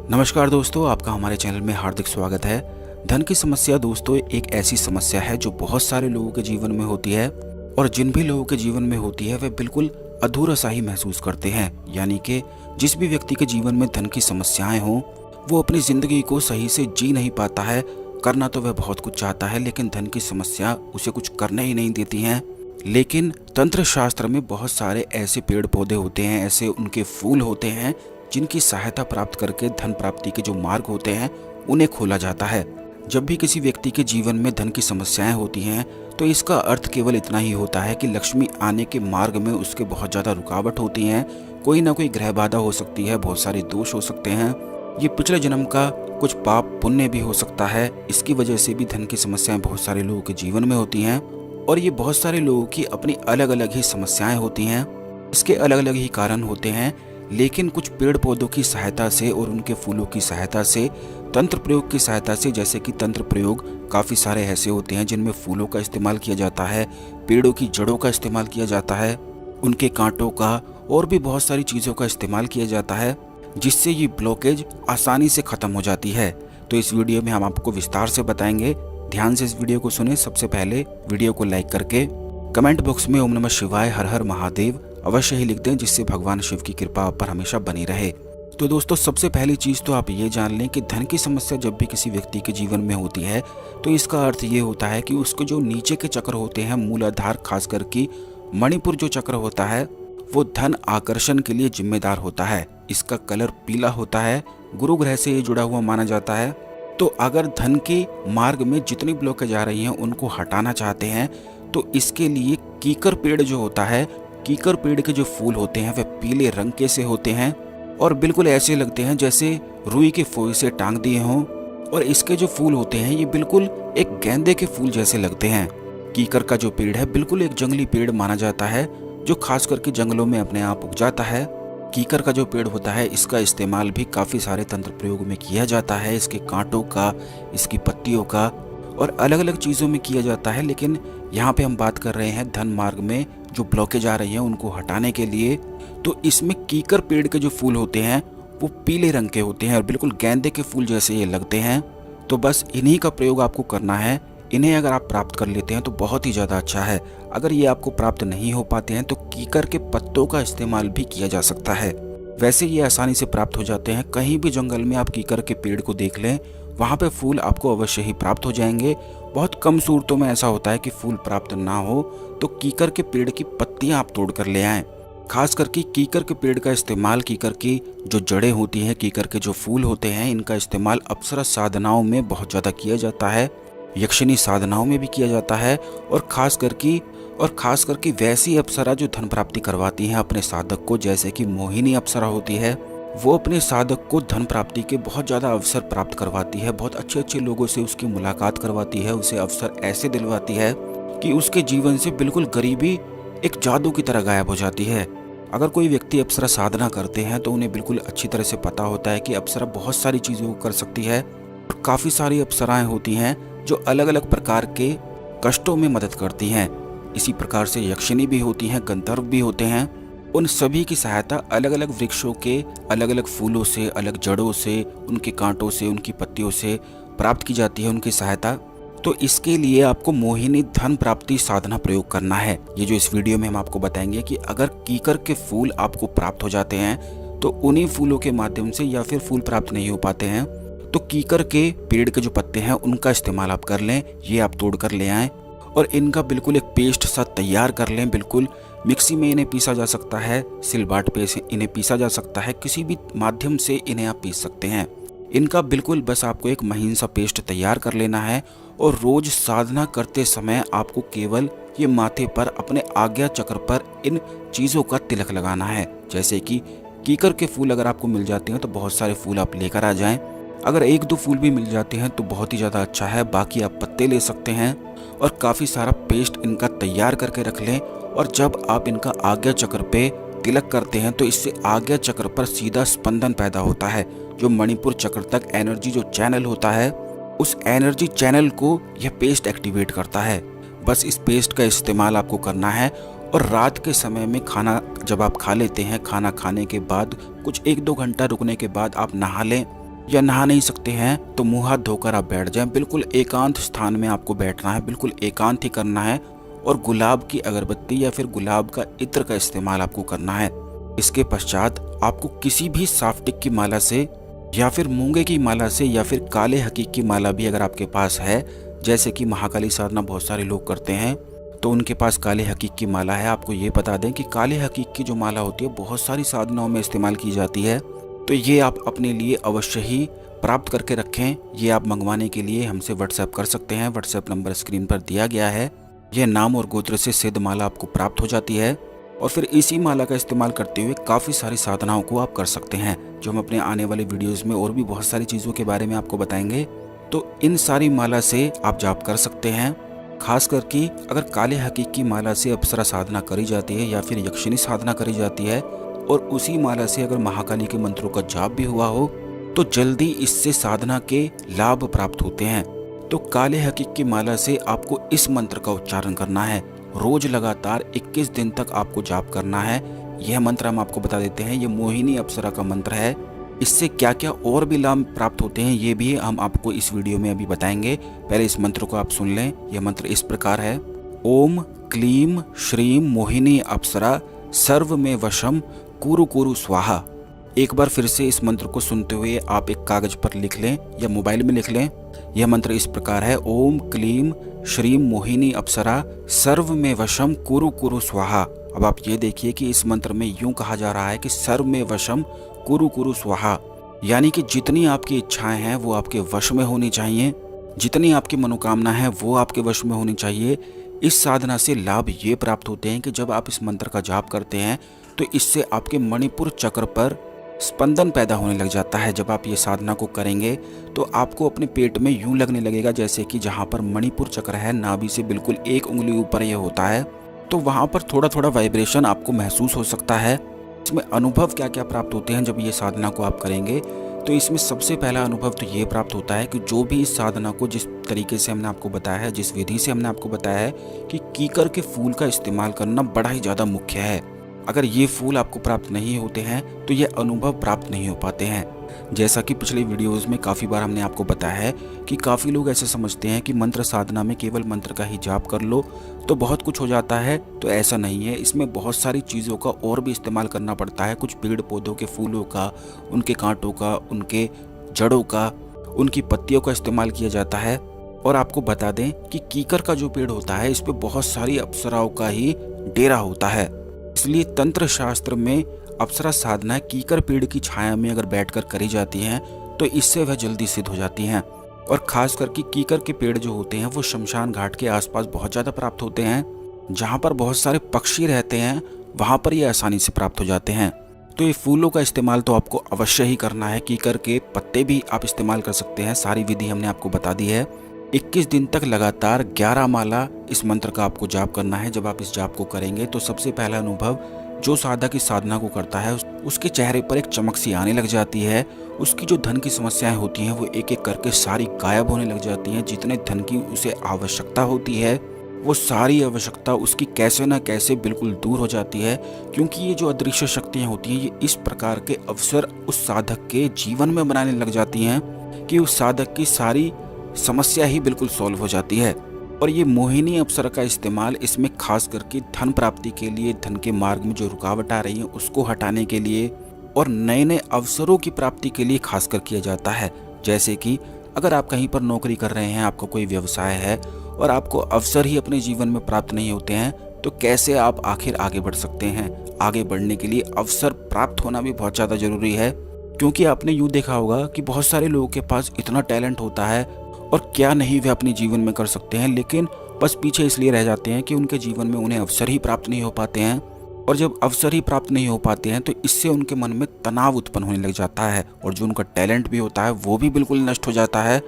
नमस्कार दोस्तों, आपका हमारे चैनल में हार्दिक स्वागत है। धन की समस्या दोस्तों एक ऐसी समस्या है जो बहुत सारे लोगों के जीवन में होती है और जिन भी लोगों के जीवन में होती है वे बिल्कुल अधूरा सा ही महसूस करते हैं। यानी कि जिस भी व्यक्ति के जीवन में धन की समस्याएं हों वो अपनी जिंदगी को सही से जी नहीं पाता है। करना तो वह बहुत कुछ चाहता है लेकिन धन की समस्या उसे कुछ करने ही नहीं देती हैं। लेकिन तंत्र शास्त्र में बहुत सारे ऐसे पेड़ पौधे होते हैं, ऐसे उनके फूल होते हैं जिनकी सहायता प्राप्त करके धन प्राप्ति के जो मार्ग होते हैं उन्हें खोला जाता है। जब भी किसी व्यक्ति के जीवन में धन की समस्याएं होती हैं तो इसका अर्थ केवल इतना ही होता है कि लक्ष्मी आने के मार्ग में उसके बहुत ज़्यादा रुकावट होती हैं। कोई ना कोई ग्रह बाधा हो सकती है, बहुत सारे दोष हो सकते हैं, ये पिछले जन्म का कुछ पाप पुण्य भी हो सकता है। इसकी वजह से भी धन की समस्याएं बहुत सारे लोगों के जीवन में होती हैं और ये बहुत सारे लोगों की अपनी अलग अलग ही समस्याएं होती हैं। इसके अलग अलग ही कारण होते हैं, लेकिन कुछ पेड़ पौधों की सहायता से और उनके फूलों की सहायता से, तंत्र प्रयोग की सहायता से, जैसे कि तंत्र प्रयोग काफ़ी सारे ऐसे होते हैं जिनमें फूलों का इस्तेमाल किया जाता है, पेड़ों की जड़ों का इस्तेमाल किया जाता है, उनके कांटों का और भी बहुत सारी चीज़ों का इस्तेमाल किया जाता है जिससे ये ब्लॉकेज आसानी से ख़त्म हो जाती है। तो इस वीडियो में हम आपको विस्तार से बताएंगे। ध्यान से इस वीडियो को सुने। सबसे पहले वीडियो को लाइक करके कमेंट बॉक्स में ओम नमः शिवाय, हर हर महादेव अवश्य ही लिख दें, जिससे भगवान शिव की कृपा आप पर हमेशा बनी रहे। तो दोस्तों सबसे पहली चीज़ तो आप ये जान लें कि धन की समस्या जब भी किसी व्यक्ति के जीवन में होती है तो इसका अर्थ ये होता है कि उसके जो नीचे के चक्र होते हैं, मूलाधार खास करके मणिपुर जो चक्र होता है वो धन आकर्षण के लिए जिम्मेदार होता है। इसका कलर पीला होता है, गुरु ग्रह से ये जुड़ा हुआ माना जाता है। तो अगर धन के मार्ग में जितनी ब्लॉकेज आ रही हैं उनको हटाना चाहते हैं तो इसके लिए कीकर पेड़ जो होता है, कीकर पेड़ के जो फूल होते हैं वे पीले रंग के से होते हैं और बिल्कुल ऐसे लगते हैं जैसे रुई के फोई से टांग दिए हों। और इसके जो फूल होते हैं ये बिल्कुल एक गेंदे के फूल जैसे लगते हैं। कीकर का जो पेड़ है बिल्कुल एक जंगली पेड़ माना जाता है जो खास करके जंगलों में अपने आप उग जाता है। कीकर का जो पेड़ होता है इसका इस्तेमाल भी काफ़ी सारे तंत्र प्रयोग में किया जाता है, इसके कांटों का, इसकी पत्तियों का और अलग अलग चीज़ों में किया जाता है। लेकिन यहाँ पे हम बात कर रहे हैं धन मार्ग में जो ब्लॉकेज आ रही हैं उनको हटाने के लिए। तो इसमें कीकर पेड़ के जो फूल होते हैं वो पीले रंग के होते हैं और बिल्कुल गेंदे के फूल जैसे ये लगते हैं। तो बस इन्हीं का प्रयोग आपको करना है। इन्हें अगर आप प्राप्त कर लेते हैं तो बहुत ही ज़्यादा अच्छा है। अगर ये आपको प्राप्त नहीं हो पाते हैं तो कीकर के पत्तों का इस्तेमाल भी किया जा सकता है। वैसे ये आसानी से प्राप्त हो जाते हैं। कहीं भी जंगल में आप कीकर के पेड़ को देख लें, वहाँ पे फूल आपको अवश्य ही प्राप्त हो जाएंगे। बहुत कम सूरतों में ऐसा होता है कि फूल प्राप्त ना हो तो कीकर के पेड़ की पत्तियाँ आप तोड़ कर ले आएँ। खास करके कीकर के पेड़ का इस्तेमाल, कीकर की जो जड़ें होती हैं, कीकर के जो फूल होते हैं, इनका इस्तेमाल अप्सरा साधनाओं में बहुत ज़्यादा किया जाता है, यक्षिणी साधनाओं में भी किया जाता है और खास करके वैसी अप्सरा जो धन प्राप्ति करवाती हैं अपने साधक को, जैसे कि मोहिनी अप्सरा होती है, वो अपने साधक को धन प्राप्ति के बहुत ज़्यादा अवसर प्राप्त करवाती है। बहुत अच्छे अच्छे लोगों से उसकी मुलाकात करवाती है, उसे अवसर ऐसे दिलवाती है कि उसके जीवन से बिल्कुल गरीबी एक जादू की तरह गायब हो जाती है। अगर कोई व्यक्ति अप्सरा साधना करते हैं तो उन्हें बिल्कुल अच्छी तरह से पता होता है कि अप्सरा बहुत सारी चीज़ों को कर सकती है और काफ़ी सारी अप्सराएं होती हैं जो अलग अलग प्रकार के कष्टों में मदद करती हैं। इसी प्रकार से यक्षिणी भी होती हैं, गंधर्व भी होते हैं। उन सभी की सहायता अलग अलग वृक्षों के अलग अलग फूलों से, अलग जड़ों से, उनके कांटों से, उनकी पत्तियों से प्राप्त की जाती है उनकी सहायता। तो इसके लिए आपको मोहिनी धन प्राप्ति साधना प्रयोग करना है। ये जो इस वीडियो में हम आपको बताएंगे कि अगर कीकर के फूल आपको प्राप्त हो जाते हैं तो उन्हीं फूलों के माध्यम से, या फिर फूल प्राप्त नहीं हो पाते हैं तो कीकर के पेड़ के जो पत्ते हैं उनका इस्तेमाल आप कर लें। ये आप तोड़ कर ले आएँ और इनका बिल्कुल एक पेस्ट सा तैयार कर लें। बिल्कुल मिक्सी में इन्हें पीसा जा सकता है, सिलबाट पे इन्हें पीसा जा सकता है, किसी भी माध्यम से इन्हें आप पीस सकते हैं। इनका बिल्कुल बस आपको एक महीन सा पेस्ट तैयार कर लेना है और रोज साधना करते समय आपको केवल ये माथे पर, अपने आज्ञा चक्र पर इन चीज़ों का तिलक लगाना है। जैसे कि कीकर के फूल अगर आपको मिल जाते हैं तो बहुत सारे फूल आप लेकर आ जाएं। अगर एक दो फूल भी मिल जाते हैं तो बहुत ही ज़्यादा अच्छा है, बाकी आप पत्ते ले सकते हैं और काफ़ी सारा पेस्ट इनका तैयार करके रख लें। और जब आप इनका आज्ञा चक्र पे तिलक करते हैं तो इससे आज्ञा चक्र पर सीधा स्पंदन पैदा होता है। जो मणिपुर चक्र तक एनर्जी जो चैनल होता है उस एनर्जी चैनल को यह पेस्ट एक्टिवेट करता है। बस इस पेस्ट का इस्तेमाल आपको करना है और रात के समय में खाना जब आप खा लेते हैं, खाना खाने के बाद कुछ 1-2 घंटा रुकने के बाद आप नहा लें। या नहा नहीं सकते हैं तो मुंह हाथ धोकर आप बैठ जाएं। बिल्कुल एकांत स्थान में आपको बैठना है, बिल्कुल एकांत ही करना है और गुलाब की अगरबत्ती या फिर गुलाब का इत्र का इस्तेमाल आपको करना है। इसके पश्चात आपको किसी भी साफ्टिक की माला से या फिर मूंगे की माला से या फिर काले हकीक की माला भी अगर आपके पास है, जैसे कि महाकाली साधना बहुत सारे लोग करते हैं तो उनके पास काले हकीक की माला है। आपको ये बता दें कि काले हकीक की जो माला होती है बहुत सारी साधनाओं में इस्तेमाल की जाती है, तो ये आप अपने लिए अवश्य ही प्राप्त करके रखें। ये आप मंगवाने के लिए हमसे व्हाट्सएप कर सकते हैं। व्हाट्सएप नंबर स्क्रीन पर दिया गया है। यह नाम और गोत्र से सिद्ध माला आपको प्राप्त हो जाती है और फिर इसी माला का इस्तेमाल करते हुए काफ़ी सारी साधनाओं को आप कर सकते हैं, जो हम अपने आने वाले वीडियोज़ में और भी बहुत सारी चीज़ों के बारे में आपको बताएंगे। तो इन सारी माला से आप जाप कर सकते हैं। खास करके अगर काले हकीक की माला से अप्सरा साधना करी जाती है या फिर यक्षिणी साधना करी जाती है और उसी माला से अगर महाकाली के मंत्रों का जाप भी हुआ हो तो जल्दी इससे साधना के लाभ प्राप्त होते हैं। तो काले हकीक की माला से आपको इस मंत्र का उच्चारण करना है। रोज लगातार 21 दिन तक आपको जाप करना है। यह मंत्र हम आपको बता देते हैं, यह मोहिनी अप्सरा का मंत्र है। इससे क्या क्या और भी लाभ प्राप्त होते हैं ये भी हम आपको इस वीडियो में अभी बताएंगे। पहले इस मंत्र को आप सुन लें। यह मंत्र इस प्रकार है, ओम क्लीम श्रीम मोहिनी अप्सरा सर्व में वशम कुरु कुरु स्वाहा। एक बार फिर से इस मंत्र को सुनते हुए आप एक कागज पर लिख लें या मोबाइल में लिख लें। यह मंत्र इस प्रकार है, ओम क्लीम श्रीम मोहिनी अप्सरा सर्व में वशम कुरु कुरु स्वाहा। अब आप ये देखिए कि इस मंत्र में यूं कहा जा रहा है कि सर्व में वशम कुरु कुरु स्वाहा, यानी कि जितनी आपकी इच्छाएं हैं वो आपके वश में होनी चाहिए, जितनी आपकी मनोकामना है वो आपके वश में होनी चाहिए। इस साधना से लाभ ये प्राप्त होते हैं कि जब आप इस मंत्र का जाप करते हैं तो इससे आपके मणिपुर चक्र पर स्पंदन पैदा होने लग जाता है। जब आप ये साधना को करेंगे तो आपको अपने पेट में यूं लगने लगेगा जैसे कि जहाँ पर मणिपुर चक्र है, नाभि से बिल्कुल 1 उंगली ऊपर यह होता है, तो वहाँ पर थोड़ा थोड़ा वाइब्रेशन आपको महसूस हो सकता है। इसमें अनुभव क्या क्या प्राप्त होते हैं जब ये साधना को आप करेंगे, तो इसमें सबसे पहला अनुभव तो ये प्राप्त होता है कि जो भी इस साधना को जिस तरीके से हमने आपको बताया है, जिस विधि से हमने आपको बताया है कि कीकर के फूल का इस्तेमाल करना बड़ा ही ज़्यादा मुख्य है। अगर ये फूल आपको प्राप्त नहीं होते हैं तो ये अनुभव प्राप्त नहीं हो पाते हैं। जैसा कि पिछले वीडियोस में काफ़ी बार हमने आपको बताया है कि काफ़ी लोग ऐसे समझते हैं कि मंत्र साधना में केवल मंत्र का ही जाप कर लो तो बहुत कुछ हो जाता है, तो ऐसा नहीं है। इसमें बहुत सारी चीज़ों का और भी इस्तेमाल करना पड़ता है। कुछ पेड़ पौधों के फूलों का, उनके कांटों का, उनके जड़ों का, उनकी पत्तियों का इस्तेमाल किया जाता है। और आपको बता दें कि कीकर का जो पेड़ होता है इस पर बहुत सारी अप्सराओं का ही डेरा होता है, इसलिए तंत्र शास्त्र में अप्सरा साधना कीकर पेड़ की छाया में अगर बैठकर करी जाती हैं तो इससे वह जल्दी सिद्ध हो जाती हैं। और खास करके कीकर के पेड़ जो होते हैं वो शमशान घाट के आसपास बहुत ज़्यादा प्राप्त होते हैं, जहाँ पर बहुत सारे पक्षी रहते हैं वहाँ पर ये आसानी से प्राप्त हो जाते हैं। तो ये फूलों का इस्तेमाल तो आपको अवश्य ही करना है। कीकर के पत्ते भी आप इस्तेमाल कर सकते हैं। सारी विधि हमने आपको बता दी है। 21 दिन तक लगातार 11 माला इस मंत्र का आपको जाप करना है। जब आप इस जाप को करेंगे तो सबसे पहला अनुभव जो साधक इस साधना को करता है उसके चेहरे पर एक चमक सी आने लग जाती है। उसकी जो धन की समस्याएं होती हैं वो एक एक करके सारी गायब होने लग जाती हैं। जितने धन की उसे आवश्यकता होती है वो सारी आवश्यकता उसकी कैसे ना कैसे बिल्कुल दूर हो जाती है, क्योंकि ये जो अदृश्य शक्तियाँ होती हैं ये इस प्रकार के अवसर उस साधक के जीवन में बनाने लग जाती हैं कि उस साधक की सारी समस्या ही बिल्कुल सॉल्व हो जाती है। और ये मोहिनी अप्सरा का इस्तेमाल इसमें खास करके धन प्राप्ति के लिए, धन के मार्ग में जो रुकावट आ रही है उसको हटाने के लिए और नए नए अवसरों की प्राप्ति के लिए खासकर किया जाता है। जैसे कि अगर आप कहीं पर नौकरी कर रहे हैं, आपका कोई व्यवसाय है और आपको अवसर ही अपने जीवन में प्राप्त नहीं होते हैं, तो कैसे आप आखिर आगे बढ़ सकते हैं। आगे बढ़ने के लिए अवसर प्राप्त होना भी बहुत ज़्यादा जरूरी है, क्योंकि आपने यूँ देखा होगा कि बहुत सारे लोगों के पास इतना टैलेंट होता है और क्या नहीं वे अपने जीवन में कर सकते हैं, लेकिन बस पीछे इसलिए रह जाते हैं कि उनके जीवन में उन्हें अवसर ही प्राप्त नहीं हो पाते हैं। और जब अवसर ही प्राप्त नहीं हो पाते हैं तो इससे उनके मन में तनाव उत्पन्न होने लग जाता है और जो उनका टैलेंट भी होता है वो भी बिल्कुल नष्ट हो जाता है,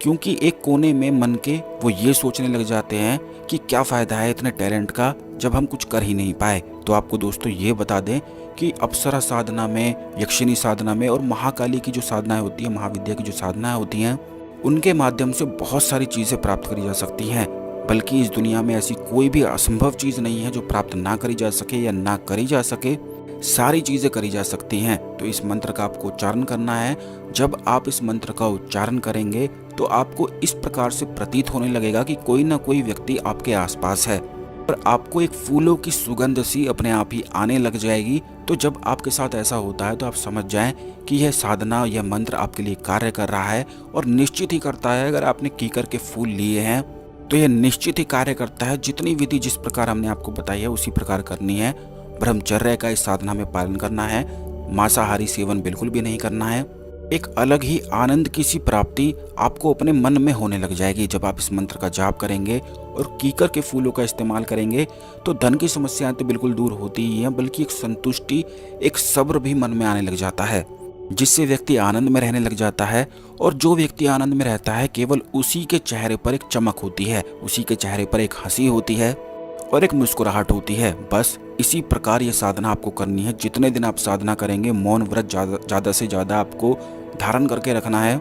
क्योंकि एक कोने में मन के वो ये सोचने लग जाते हैं कि क्या फ़ायदा है इतने टैलेंट का जब हम कुछ कर ही नहीं पाए। तो आपको दोस्तों ये बता दें कि अप्सरा साधना में, यक्षिणी साधना में और महाकाली की जो साधनाएं होती है, महाविद्या की जो साधनाएं होती हैं, उनके माध्यम से बहुत सारी चीज़ें प्राप्त करी जा सकती हैं। बल्कि इस दुनिया में ऐसी कोई भी असंभव चीज़ नहीं है जो प्राप्त ना करी जा सके या ना करी जा सके। सारी चीज़ें करी जा सकती हैं। तो इस मंत्र का आपको उच्चारण करना है। जब आप इस मंत्र का उच्चारण करेंगे तो आपको इस प्रकार से प्रतीत होने लगेगा कि कोई ना कोई व्यक्ति आपके आसपास है और आपको एक फूलों की सुगंध सी अपने आप ही आने लग जाएगी। तो जब आपके साथ ऐसा होता है तो आप समझ जाएं कि यह साधना, यह मंत्र आपके लिए कार्य कर रहा है और निश्चित ही करता है। अगर आपने कीकर के फूल लिए हैं तो यह निश्चित ही कार्य करता है। जितनी विधि जिस प्रकार हमने आपको बताई है उसी प्रकार करनी है। ब्रह्मचर्य का इस साधना में पालन करना है। मांसाहारी सेवन बिल्कुल भी नहीं करना है। एक अलग ही आनंद की सी प्राप्ति आपको अपने मन में होने लग जाएगी जब आप इस मंत्र का जाप करेंगे और कीकर के फूलों का इस्तेमाल करेंगे। तो धन की समस्याएं तो बिल्कुल दूर होती ही हैं, बल्कि एक संतुष्टि, एक सब्र भी मन में आने लग जाता है, जिससे व्यक्ति आनंद में रहने लग जाता है। और जो व्यक्ति आनंद में रहता है केवल उसी के चेहरे पर एक चमक होती है, उसी के चेहरे पर एक हंसी होती है और एक मुस्कुराहट होती है। बस इसी प्रकार ये साधना आपको करनी है। जितने दिन आप साधना करेंगे मौन व्रत ज़्यादा से ज़्यादा आपको धारण करके रखना है,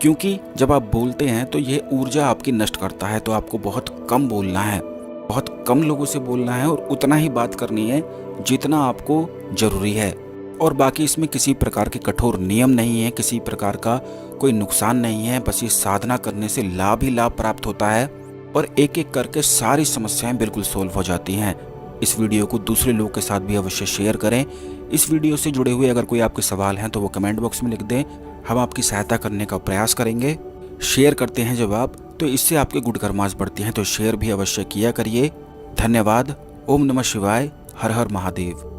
क्योंकि जब आप बोलते हैं तो ये ऊर्जा आपकी नष्ट करता है। तो आपको बहुत कम बोलना है, बहुत कम लोगों से बोलना है और उतना ही बात करनी है जितना आपको जरूरी है। और बाकी इसमें किसी प्रकार के कठोर नियम नहीं है, किसी प्रकार का कोई नुकसान नहीं है। बस ये साधना करने से लाभ ही लाभ प्राप्त होता है और एक एक करके सारी समस्याएं बिल्कुल सोल्व हो जाती हैं। इस वीडियो को दूसरे लोगों के साथ भी अवश्य शेयर करें। इस वीडियो से जुड़े हुए अगर कोई आपके सवाल हैं तो वो कमेंट बॉक्स में लिख दें, हम आपकी सहायता करने का प्रयास करेंगे। शेयर करते हैं जब आप, तो इससे आपके गुड कर्मास बढ़ती हैं, तो शेयर भी अवश्य किया करिए। धन्यवाद। ओम नमः शिवाय। हर हर महादेव।